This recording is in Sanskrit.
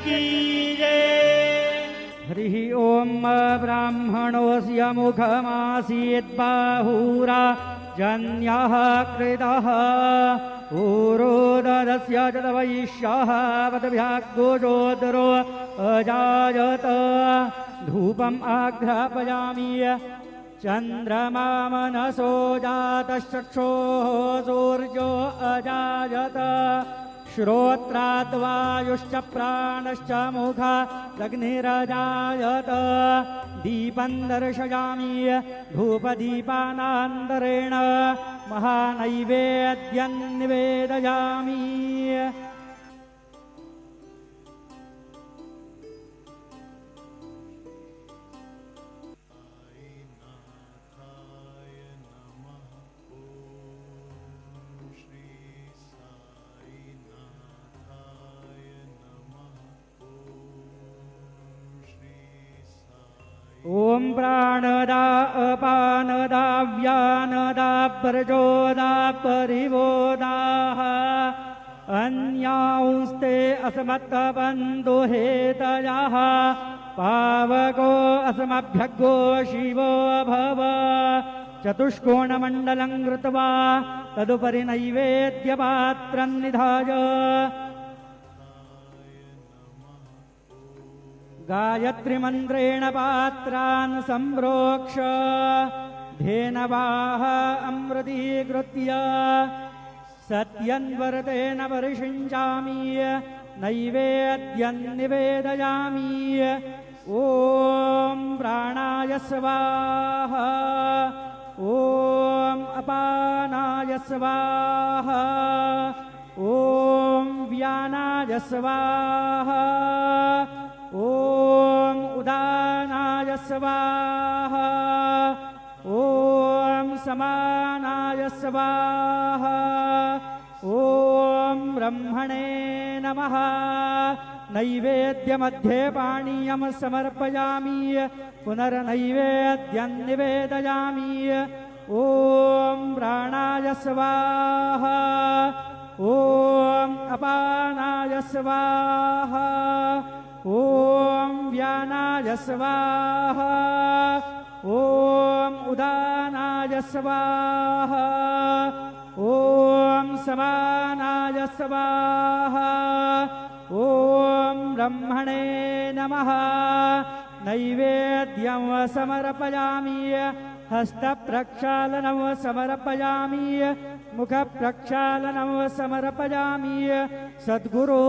की जय। हरिः ओम ब्राह्मणोऽस्य मुखमासीद्बाहुरा जन्यः कृतः ऊरोदरस्य च वैश्यः वदभ्याग्गोजोदरो अजायत धूपम् आघ्रापयामि चन्द्रमा मनसो जातश्चक्षुः सूर्यो अजायत श्रोत्राद्वायुश्च प्राणश्च मुखादग्निरजायत दीपं दर्शयामि धूपदीपानान्तरेण महानैवेद्यं निवेदयामि। ओम प्राणदा अपानदा व्यानदा प्रचोदा परिवोदाः अन्यांस्ते अस्मत्तबन्धो हेतयः पावको अस्मभ्यग्गो शिवो भव चतुष्कोणमण्डलं कृत्वा तदुपरि नैवेद्यपात्रं निधाय गायत्री मंत्रेण पात्रान् संप्रोक्ष धेनवाः अमृतीकृत्य सत्यन्वरतेन परिषिञ्चामि नैवेद्यं निवेदयामि। ॐ प्राणाय स्वाहा ॐ अपानाय स्वाहा ॐ व्यानाय स्वाहा ॐ उदानाय स्वाहा ॐ समानाय स्वाहा ॐ ब्रह्मणे नमः। नैवेद्यमध्ये पानीयं समर्पयामि पुनर्नैवेद्यं निवेदयामि। ॐ प्राणाय स्वाहा ॐ अपानाय स्वाहा ॐ व्यानाय स्वाहा ॐ उदानाय स्वाहा ॐ समानाय स्वाहा ॐ ब्रह्मणे नमः। नैवेद्यं समर्पयामि हस्तप्रक्षालनं समर्पयामि मुखप्रक्षालनं समर्पयामि। सद्गुरो